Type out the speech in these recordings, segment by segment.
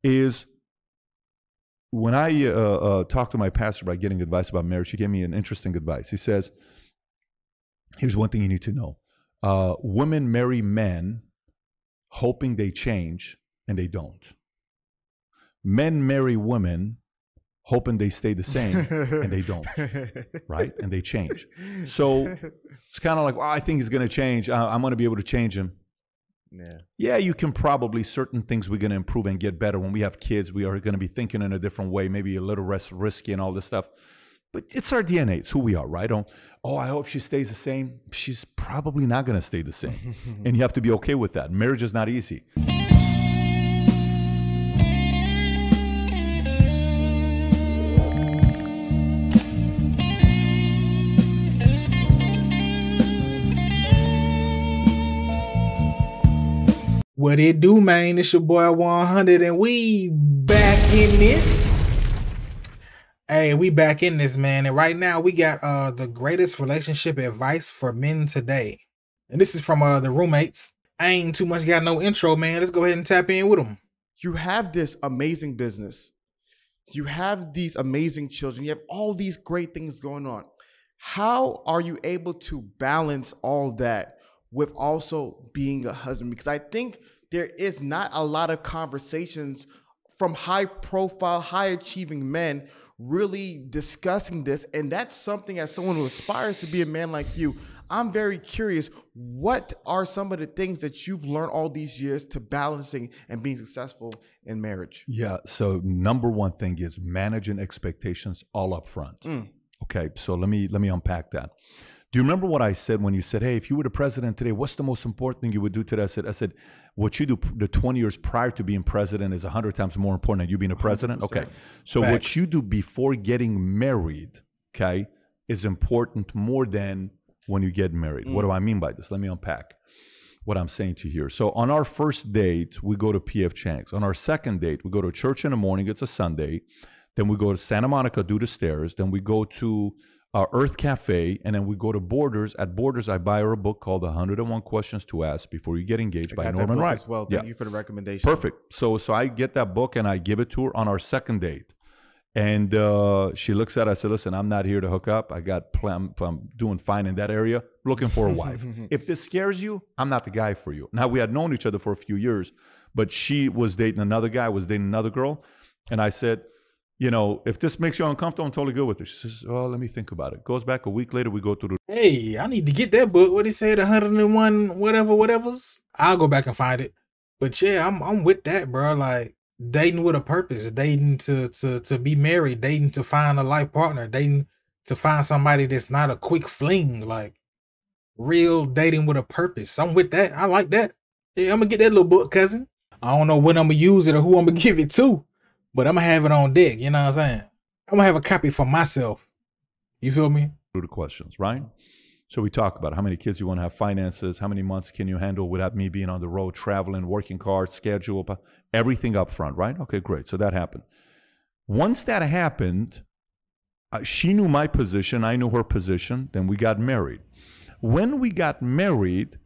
is when I talked to my pastor about getting advice about marriage, he gave me an interesting advice. He says, here's one thing you need to know. Women marry men hoping they change, and they don't. Men marry women hoping they stay the same, and they don't, right? And they change. So it's kind of like, well, I think he's going to change. I'm going to be able to change him. Yeah, you can probably, certain things we're going to improve and get better. When we have kids, we are going to be thinking in a different way, maybe a little less risky and all this stuff. But it's our DNA. It's who we are, right? I hope she stays the same. She's probably not going to stay the same. And you have to be okay with that. Marriage is not easy. What it do, man? It's your boy 100, and we back in this. Hey, we back in this, man. And right now we got the greatest relationship advice for men today. And this is from the Roommates. I ain't too much got no intro, man. Let's go ahead and tap in with them. You have this amazing business. You have these amazing children. You have all these great things going on. How are you able to balance all that with also being a husband? Because I think there is not a lot of conversations from high profile, high achieving men really discussing this. And that's something, as someone who aspires to be a man like you, I'm very curious, what are some of the things that you've learned all these years to balancing and being successful in marriage? Yeah. So number one thing is managing expectations all up front. Okay. So let me unpack that. Do you remember what I said when you said, hey, if you were the president today, what's the most important thing you would do today? I said, what you do the 20 years prior to being president is 100 times more important than you being a president. 100%. Okay. So Facts. What you do before getting married, okay, is important more than when you get married. What do I mean by this? Let me unpack what I'm saying to you here. So on our first date, we go to P.F. Chang's. On our second date, we go to church in the morning. It's a Sunday. Then we go to Santa Monica, do the stairs. Then we go to Earth Cafe, and then we go to Borders. At Borders, I buy her a book called 101 Questions to Ask Before You Get Engaged by Norman Wright. As well. Thank you for the recommendation. Perfect. So I get that book and I give it to her on our second date. And she looks at it. I said, listen, I'm not here to hook up. I'm doing fine in that area, looking for a wife. If this scares you, I'm not the guy for you. Now, we had known each other for a few years, but she was dating another guy, was dating another girl. And I said, you know, if this makes you uncomfortable, I'm totally good with it. She says, oh, let me think about it. Goes back a week later, we go through the... Hey, I need to get that book. What he said, 101 whatevers. I'll go back and find it. But yeah, I'm with that, bro. Like, dating with a purpose, dating to be married, dating to find a life partner, dating to find somebody that's not a quick fling, like real dating with a purpose. I'm with that. I like that. Yeah, I'm gonna get that little book, cousin. I don't know when I'm gonna use it or who I'm gonna give it to, but I'm gonna have it on deck. You know what I'm saying? I'm gonna have a copy for myself. You feel me? Through the questions, right? So we talk about how many kids you want to have, finances, how many months can you handle without me being on the road, traveling, working hard, schedule, everything up front, right? Okay, great. So that happened. Once that happened, she knew my position, I knew her position, then we got married. When we got married,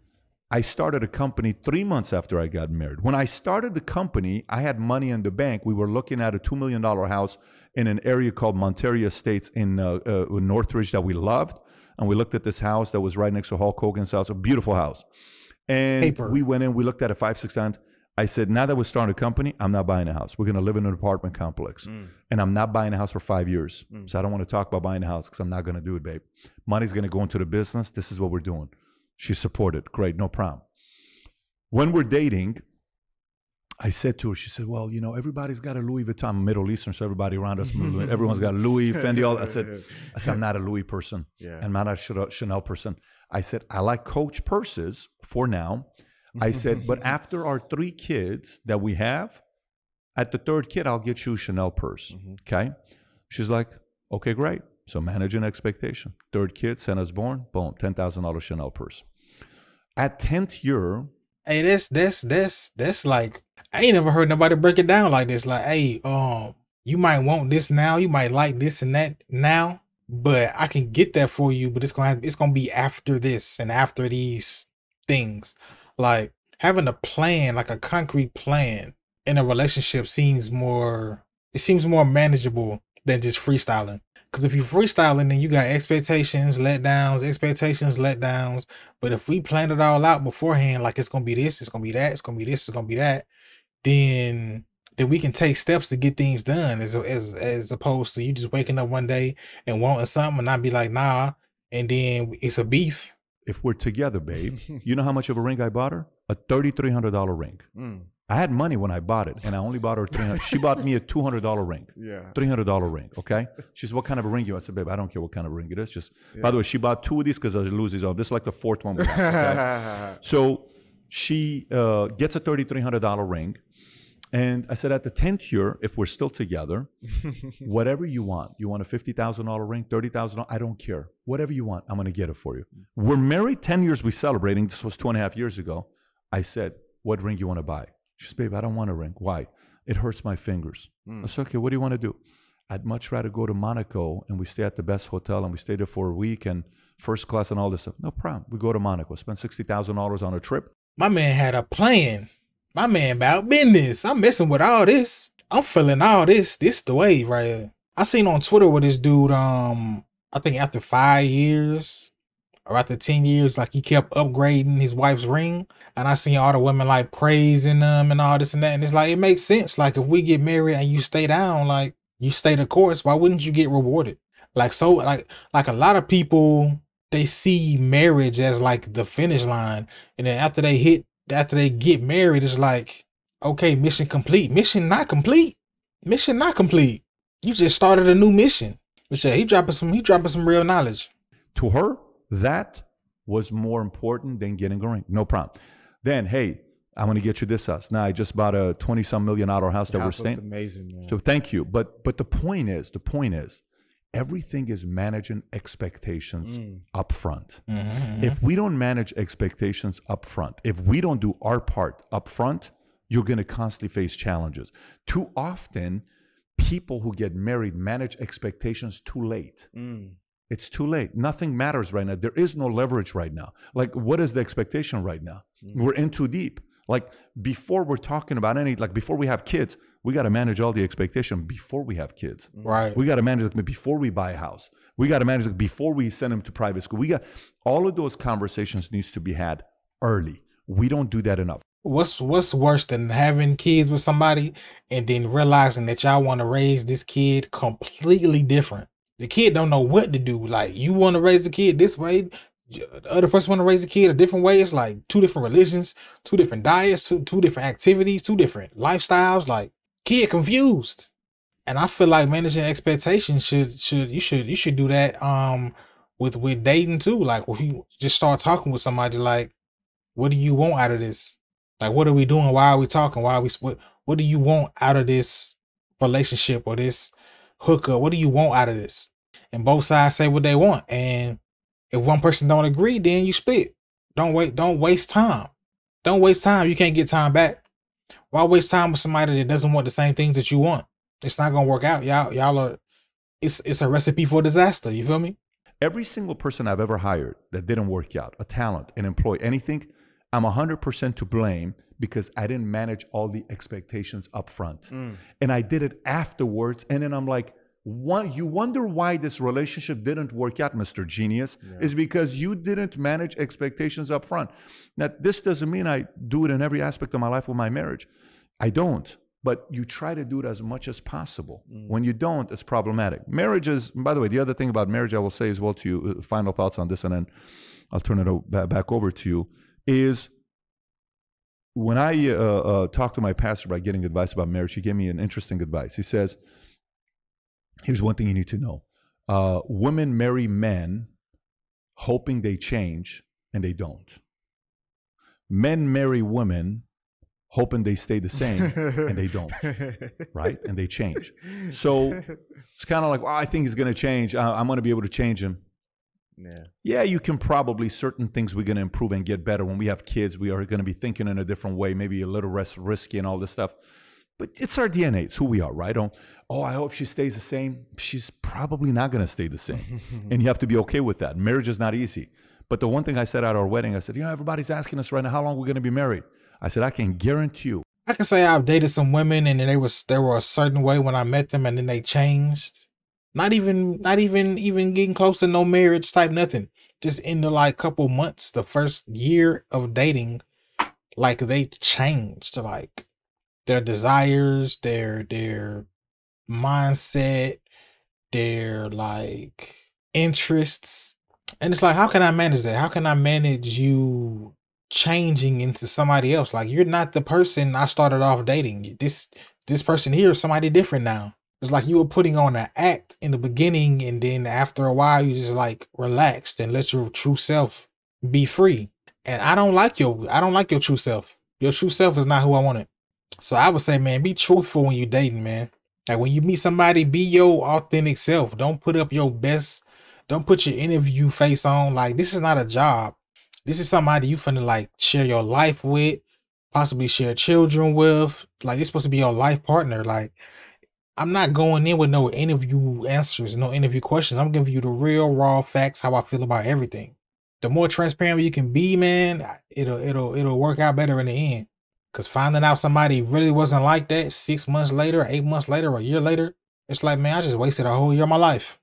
I started a company 3 months after I got married. When I started the company, I had money in the bank. We were looking at a $2 million house in an area called Monterey Estates in Northridge that we loved. And we looked at this house that was right next to Hulk Hogan's house, a beautiful house. And we went in, we looked at it 5-6 times. I said, now that we're starting a company, I'm not buying a house. We're going to live in an apartment complex. And I'm not buying a house for 5 years. So I don't want to talk about buying a house because I'm not going to do it, babe. Money's going to go into the business. This is what we're doing. She supported. Great, no problem. When we're dating, I said to her, she said, well, you know, everybody's got a Louis Vuitton. I'm Middle Eastern, so everybody around us, everyone's got Louis, Fendi, all. I said, I'm not a Louis person. I'm not a Chanel person. I said, I like Coach purses for now. I said, but after our 3 kids that we have, at the 3rd kid, I'll get you a Chanel purse. Okay? She's like, okay, great. So managing expectation. 3rd kid, Senna's born, boom, $10,000 Chanel purse. At 10th year. Hey, that's like, I ain't never heard nobody break it down like this. Like, hey, you might want this now, you might like this and that now, but I can get that for you. But it's gonna be after this and after these things. Like having a plan, like a concrete plan, in a relationship seems more manageable than just freestyling. Because if you freestyling, then you got expectations, letdowns. But if we plan it all out beforehand, like it's gonna be this, it's gonna be that, it's gonna be this, it's gonna be that, then we can take steps to get things done, as opposed to you just waking up one day and wanting something and not be like, nah, and then it's a beef. If we're together, babe, you know how much of a ring I bought her? A $3,300 ring. I had money when I bought it, and I only bought her $300. She bought me a $200 ring. Yeah. $300 ring, okay? She said, what kind of a ring you want? I said, babe, I don't care what kind of ring it is. Just, by the way, she bought 2 of these because I lose these all. This is like the 4th one we got, okay? So she gets a $3,300 ring. And I said, at the 10th year, if we're still together, whatever you want a $50,000 ring, $30,000, I don't care. Whatever you want, I'm going to get it for you. We're married 10 years, we're celebrating. This was 2.5 years ago. I said, what ring you want to buy? She said, babe, I don't want a ring. Why? It hurts my fingers. I said, okay, what do you want to do? I'd much rather go to Monaco and we stay at the best hotel and we stay there for a week and first class and all this stuff. No problem. We go to Monaco, spend $60,000 on a trip. My man had a plan. My man about business. I'm messing with all this. I'm feeling all this. This the way, right? I seen on Twitter with this dude, I think after 5 years or after 10 years, like he kept upgrading his wife's ring. And I seen all the women like praising them and all this and that. And it's like, it makes sense. Like if we get married and you stay down, like you stay the course, why wouldn't you get rewarded? Like, so like a lot of people, they see marriage as like the finish line. And then after they get married, it's like, okay, mission complete. Mission not complete. Mission not complete. You just started a new mission. But yeah, he dropping some real knowledge. To her, that was more important than getting a ring. No problem. Then, hey, I'm going to get you this house. Now, I just bought a $20-some million house that we're staying. That's amazing, man. So thank you. But the point is, everything is managing expectations up front. Mm-hmm. If we don't manage expectations up front, if we don't do our part up front, you're going to constantly face challenges. Too often, people who get married manage expectations too late. It's too late. Nothing matters right now. There is no leverage right now. Like, what is the expectation right now? We're in too deep. Like, before we're talking about before we have kids, we got to manage all the expectation before we have kids. Right. We got to manage it before we buy a house. We got to manage it before we send them to private school. All of those conversations needs to be had early. We don't do that enough. What's worse than having kids with somebody and then realizing that y'all want to raise this kid completely different? The kid don't know what to do. Like, you want to raise the kid this way, the other person want to raise a kid a different way. It's like 2 different religions, 2 different diets, two different activities, 2 different lifestyles. Like, kid confused. And I feel like managing expectations you should do that with dating too. Like, if you just start talking with somebody, like, what do you want out of this? Like, what are we doing? Why are we talking? Why are we what do you want out of this relationship or this hookup? What do you want out of this? And both sides say what they want. And if one person don't agree, then you split. Don't waste time. Don't waste time. You can't get time back. Why waste time with somebody that doesn't want the same things that you want? It's not gonna work out. Y'all are. It's a recipe for disaster. You feel me? Every single person I've ever hired that didn't work out, a talent, an employee, anything, I'm 100% to blame because I didn't manage all the expectations up front. And I did it afterwards. And then I'm like, you wonder why this relationship didn't work out, Mr. Genius, is because you didn't manage expectations up front. Now, this doesn't mean I do it in every aspect of my life with my marriage. I don't. But you try to do it as much as possible. When you don't, it's problematic. Marriage is, by the way, the other thing about marriage I will say as well to you, final thoughts on this, and then I'll turn it back over to you, is when I talked to my pastor about getting advice about marriage, he gave me an interesting advice. He says, here's one thing you need to know. Women marry men hoping they change, and they don't. Men marry women hoping they stay the same, and they don't, right? And they change. So it's kind of like, well, I think he's going to change. I'm going to be able to change him. Yeah, you can probably, certain things we're going to improve and get better. When we have kids, we are going to be thinking in a different way, maybe a little less risky and all this stuff. But it's our DNA. It's who we are, right? I hope she stays the same. She's probably not going to stay the same. And you have to be okay with that. Marriage is not easy. But the one thing I said at our wedding, I said, everybody's asking us right now, how long we're going to be married? I said, I can guarantee you, I can say I've dated some women and they were a certain way when I met them and then they changed. Not even getting close to no marriage type nothing. Just in the like couple months, the first year of dating, like they changed, like their desires, their mindset, their like interests. And it's like, how can I manage that? How can I manage you changing into somebody else? Like, you're not the person I started off dating. This person here is somebody different now. It's like you were putting on an act in the beginning, and then after a while, you just like relaxed and let your true self be free. And I don't like your true self. Your true self is not who I wanted. So I would say, man, be truthful when you dating, man. Like when you meet somebody, be your authentic self. Don't put up your best. Don't put your interview face on. Like, this is not a job. This is somebody you finna like share your life with, possibly share children with. Like, it's supposed to be your life partner. Like, I'm not going in with no interview answers, no interview questions. I'm giving you the real raw facts, how I feel about everything. The more transparent you can be, man, it'll work out better in the end. Cause finding out somebody really wasn't like that 6 months later, 8 months later, or a year later, it's like, man, I just wasted a whole year of my life.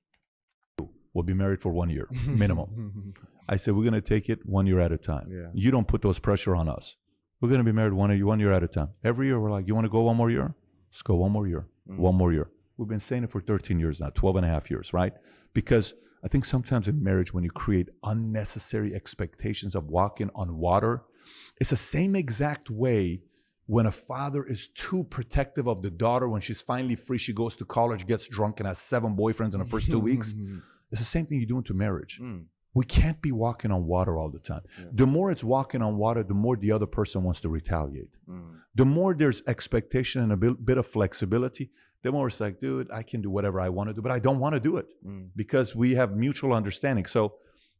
We'll be married for 1 year minimum. I said, we're going to take it 1 year at a time. Yeah. You don't put those pressure on us. We're going to be married 1 year at a time. Every year we're like, you want to go 1 more year? Let's go 1 more year. 1 more year. We've been saying it for 13 years now, 12 and a half years, right? Because I think sometimes in marriage, when you create unnecessary expectations of walking on water, it's the same exact way when a father is too protective of the daughter. When she's finally free, she goes to college, gets drunk, and has 7 boyfriends in the first 2 weeks. It's the same thing you do into marriage. We can't be walking on water all the time. Yeah. The more it's walking on water, the more the other person wants to retaliate. The more there's expectation and a bit of flexibility, the more it's like, dude, I can do whatever I want to do, but I don't want to do it because we have mutual understanding. So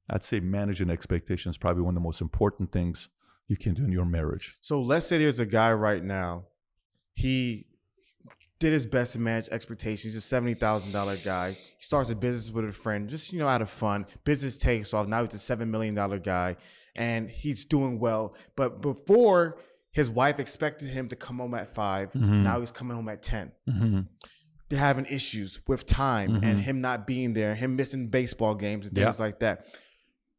I'd say managing expectations is probably one of the most important things you can do in your marriage. So let's say there's a guy right now, he did his best to manage expectations. He's a $70,000 guy. He starts a business with a friend, just, out of fun. Business takes off. Now he's a $7 million guy, and he's doing well. But before, his wife expected him to come home at 5. Now he's coming home at 10. They're having issues with time and him not being there, him missing baseball games and things like that.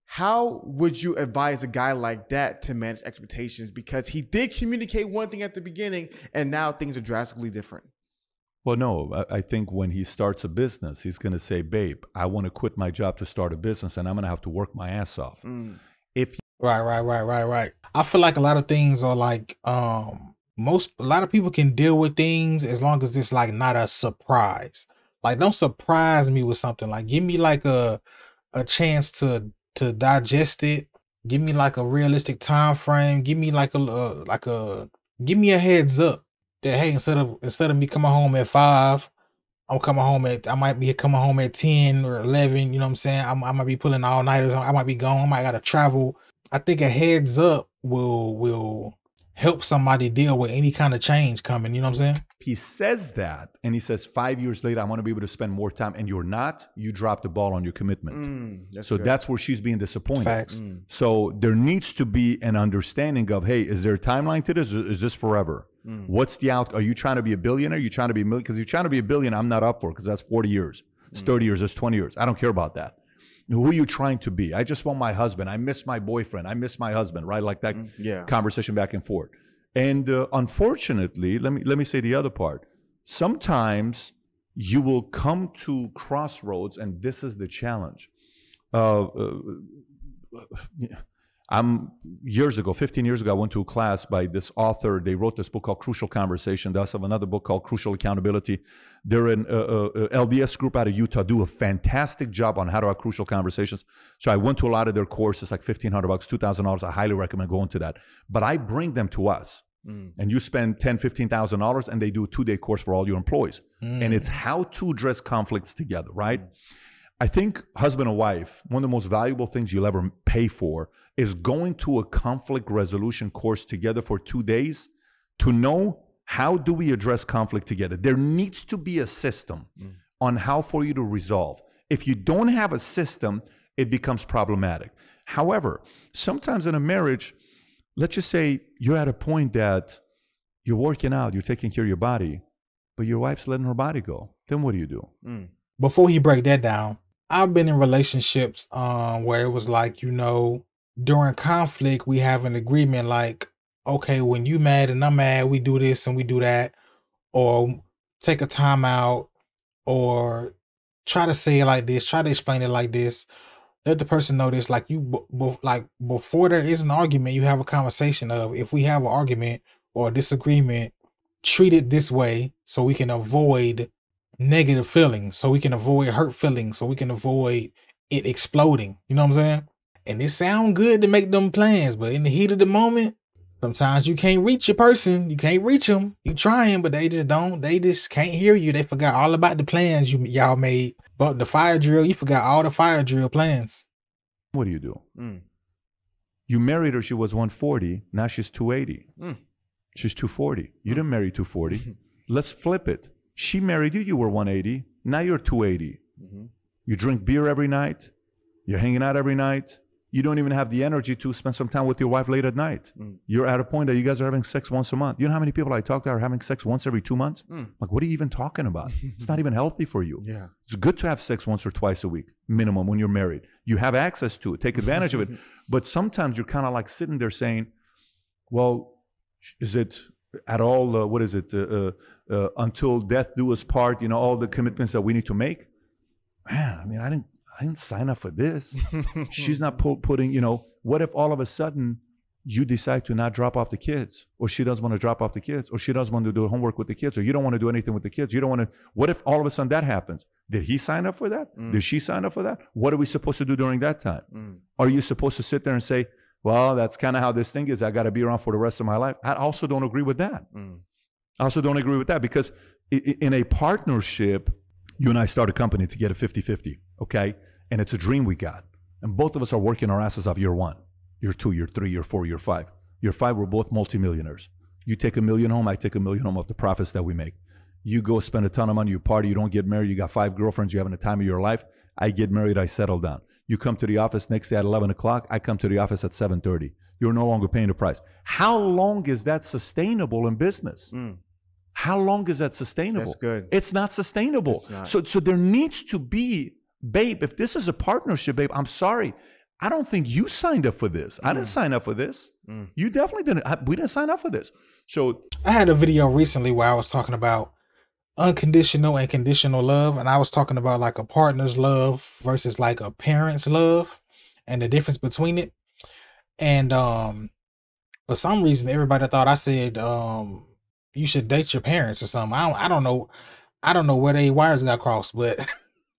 How would you advise a guy like that to manage expectations? Because he did communicate one thing at the beginning, and now things are drastically different. Well, no, I think when he starts a business, he's going to say, babe, I want to quit my job to start a business, and I'm going to have to work my ass off. Right. I feel like a lot of things are like, a lot of people can deal with things as long as it's like not a surprise. Like, don't surprise me with something. Like, give me like a chance to digest it. Give me like a realistic time frame. Give me give me a heads up that, hey, instead of me coming home at 5, I might be coming home at 10 or 11. You know what I'm saying? I might be pulling all nighters. I might be gone. I might gotta travel. I think a heads up will help somebody deal with any kind of change coming. You know what I'm saying? He says that, and he says 5 years later, I want to be able to spend more time, and you're not, you drop the ball on your commitment. That's where she's being disappointed. Facts. So there needs to be an understanding of, hey, is there a timeline to this? Or is this forever? What's the out? Are you trying to be a billionaire? Are you trying to be a million? Because you're trying to be a billionaire, I'm not up for it, because that's 40 years. It's 30 years. It's 20 years. I don't care about that. Who are you trying to be? I just want my husband. I miss my boyfriend. I miss my husband, right? Like that conversation back and forth. And unfortunately, let me say the other part. Sometimes you will come to crossroads, and this is the challenge. Years ago, 15 years ago, I went to a class by this author. They wrote this book called Crucial Conversation. They also have another book called Crucial Accountability. They're an LDS group out of Utah, do a fantastic job on how to have crucial conversations. So I went to a lot of their courses, like $1,500, $2,000. I highly recommend going to that. But I bring them to us. And you spend $10,000, $15,000, and they do a 2-day course for all your employees. And it's how to address conflicts together, right? I think husband and wife, one of the most valuable things you'll ever pay for is going to a conflict resolution course together for 2 days to know, how do we address conflict together? There needs to be a system on how for you to resolve. If you don't have a system, it becomes problematic. However, sometimes in a marriage, let's just say you're at a point that You're working out, you're taking care of your body, but your wife's letting her body go. Then what do you do? Before he break that down, I've been in relationships where it was like, you know, during conflict, we have an agreement like, okay, when you mad and I'm mad, we do this and we do that, or take a time out, or try to say it like this, try to explain it like this. Let the person know this, like like before there is an argument, you have a conversation of, if we have an argument or a disagreement, treat it this way so we can avoid negative feelings, so we can avoid hurt feelings, so we can avoid it exploding. You know what I'm saying? And it sound good to make them plans, but in the heat of the moment, sometimes you can't reach your person. You can't reach them. You trying, but they just don't. They just can't hear you. They forgot all about the plans y'all made. But the fire drill, you forgot all the fire drill plans. What do you do? You married her, she was 140. Now she's 280. She's 240. You didn't marry 240. Let's flip it. She married you, you were 180. Now you're 280. You drink beer every night. You're hanging out every night. You don't even have the energy to spend some time with your wife late at night. You're at a point that you guys are having sex once a month. You know how many people I talk to are having sex once every 2 months? Like, what are you even talking about? It's not even healthy for you. Yeah. It's good to have sex once or twice a week, minimum, when you're married. You have access to it. Take advantage of it. But sometimes you're kind of like sitting there saying, well, is it at all, what is it, until death do us part, you know, all the commitments that we need to make? Man, I mean, I didn't sign up for this. She's not putting, you know, what if all of a sudden you decide to not drop off the kids, or she doesn't want to drop off the kids, or she doesn't want to do homework with the kids, or you don't want to do anything with the kids. You don't want to, what if all of a sudden that happens? Did he sign up for that? Did she sign up for that? What are we supposed to do during that time? Are you supposed to sit there and say, well, that's kind of how this thing is. I got to be around for the rest of my life. I also don't agree with that. I also don't agree with that, because in a partnership, you and I start a company to get a 50-50, okay? And it's a dream we got. And both of us are working our asses off year 1, year 2, year 3, year 4, year 5. Year 5, we're both multimillionaires. You take $1 million home, I take $1 million home of the profits that we make. You go spend a ton of money, you party, you don't get married, you got 5 girlfriends, you're having the time of your life. I get married, I settle down. You come to the office next day at 11 o'clock, I come to the office at 7:30. You're no longer paying the price. How long is that sustainable in business? How long is that sustainable? That's good. It's not sustainable. It's not. So there needs to be, babe, if this is a partnership, babe, I'm sorry. I don't think you signed up for this. I didn't sign up for this. You definitely didn't. We didn't sign up for this. So I had a video recently where I was talking about unconditional and conditional love, and I was talking about like a partner's love versus like a parent's love and the difference between it. And for some reason everybody thought I said you should date your parents or something. I don't know where they wires got crossed, but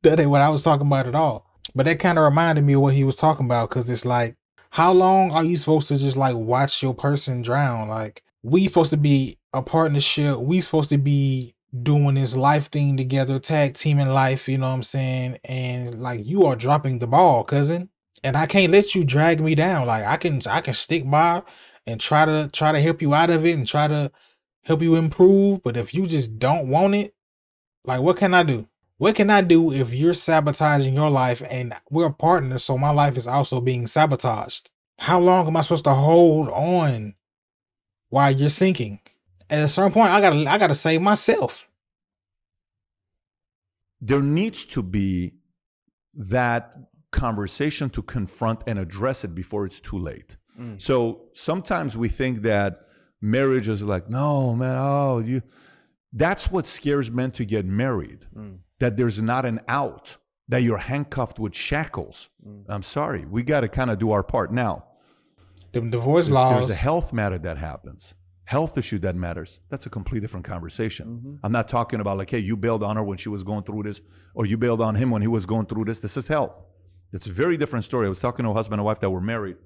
that ain't what I was talking about at all. But that kind of reminded me of what he was talking about, because it's like, how long are you supposed to just like watch your person drown? Like, we supposed to be a partnership. We supposed to be doing this life thing together, tag teaming life, you know what I'm saying? And like, you are dropping the ball, cousin. And I can't let you drag me down. Like, I can stick by and try to help you out of it and try to help you improve. But if you just don't want it, like, what can I do? What can I do if you're sabotaging your life and we're partners, so my life is also being sabotaged? How long am I supposed to hold on while you're sinking? At a certain point, I gotta save myself. there needs to be that conversation to confront and address it before it's too late. So sometimes we think that marriage is like, no, man, that's what scares men to get married, that there's not an out, that you're handcuffed with shackles. I'm sorry, we got to kind of do our part. Now, the divorce laws. There's a health matter that happens, health issue that matters. That's a completely different conversation. I'm not talking about like, hey, you bailed on her when she was going through this, or you bailed on him when he was going through this. This is health. It's a very different story. I was talking to a husband and wife that were married,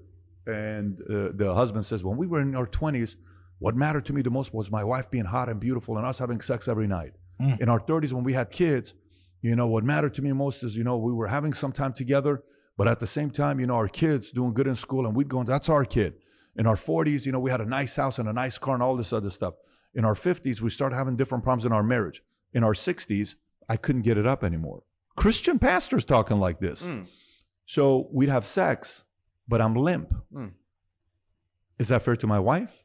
and the husband says, when we were in our 20s, what mattered to me the most was my wife being hot and beautiful and us having sex every night. In our 30s, when we had kids, what mattered to me most is, we were having some time together, but at the same time, our kids doing good in school, and we'd go, that's our kid. In our 40s, we had a nice house and a nice car and all this other stuff. In our 50s, we started having different problems in our marriage. In our 60s, I couldn't get it up anymore. Christian pastors talking like this. So we'd have sex, but I'm limp. Is that fair to my wife?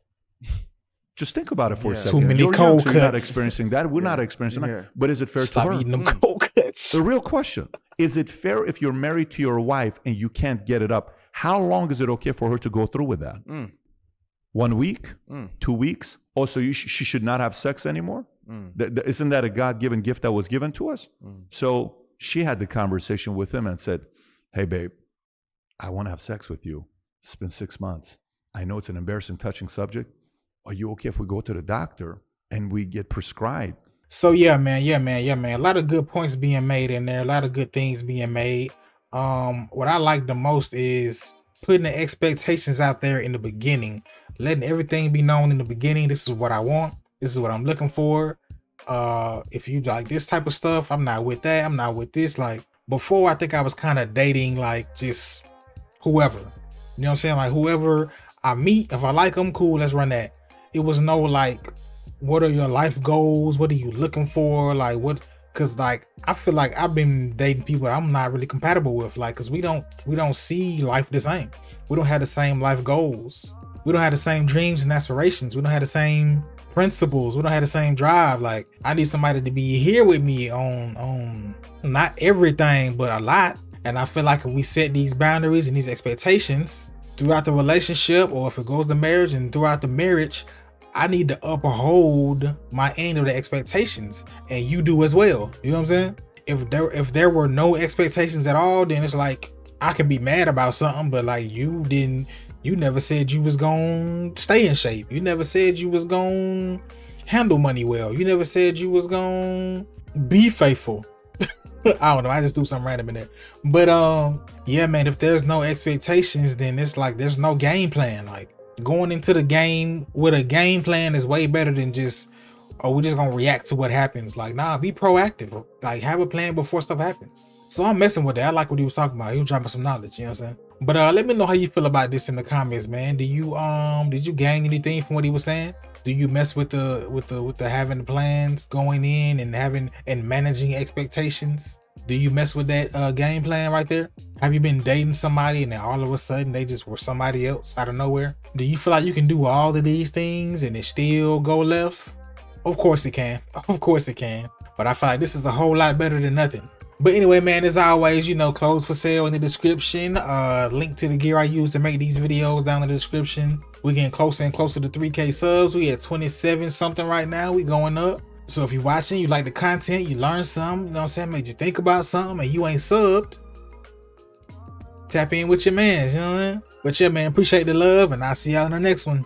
Just think about it for a Yeah. second. Too many You're young, cold so you're not cuts. experiencing that. We're not Yeah. experiencing Yeah. that. But is it fair Stop to her? eating them cold cuts. The real question, is it fair if you're married to your wife and you can't get it up? How long is it okay for her to go through with that? 1 week? 2 weeks? Also, she should not have sex anymore? Isn't that a God-given gift that was given to us? So she had the conversation with him and said, hey, babe, I want to have sex with you. It's been 6 months. I know it's an embarrassing, touching subject. Are you okay if we go to the doctor and we get prescribed? So yeah, man. A lot of good points being made in there. A lot of good things being made. What I like the most is putting the expectations out there in the beginning, letting everything be known in the beginning. This is what I want. This is what I'm looking for. If you like this type of stuff, I'm not with that. I'm not with this. Like before, I think I was kind of dating like just whoever. You know what I'm saying? Like whoever I meet, if I like them, cool, let's run that. It was no like, what are your life goals? What are you looking for? Like what? Cause like I feel like I've been dating people I'm not really compatible with. Like, cause we don't see life the same. We don't have the same life goals. We don't have the same dreams and aspirations. We don't have the same principles. We don't have the same drive. Like I need somebody to be here with me on not everything, but a lot. And I feel like if we set these boundaries and these expectations throughout the relationship, or if it goes to marriage and throughout the marriage, I need to uphold my end of the expectations, and you do as well. You know what I'm saying? If there were no expectations at all, then it's like I can be mad about something, but like you never said you was gonna stay in shape. You never said you was gonna handle money well. You never said you was gonna be faithful. I don't know. I just do something random in there. But yeah, man, if there's no expectations, then it's like there's no game plan. Like going into the game with a game plan is way better than just, oh, we're just gonna react to what happens. Like, nah, be proactive. Like have a plan before stuff happens. So I'm messing with that. I like what he was talking about. He was dropping some knowledge, you know what I'm saying? But let me know how you feel about this in the comments, man. Did you gain anything from what he was saying? Do you mess with the having the plans going in and having and managing expectations? Do you mess with that game plan right there? Have you been dating somebody and then all of a sudden they just were somebody else out of nowhere? Do you feel like you can do all of these things and it still go left? Of course it can. Of course it can. But I feel like this is a whole lot better than nothing. But anyway, man, as always, you know, clothes for sale in the description. Link to the gear I use to make these videos down in the description. We're getting closer and closer to 3K subs. We at 27 something right now. We going up. So if you're watching, you like the content, you learn something, you know what I'm saying, made you think about something and you ain't subbed, tap in with your man, you know what I mean? But yeah, man, appreciate the love and I'll see y'all in the next one.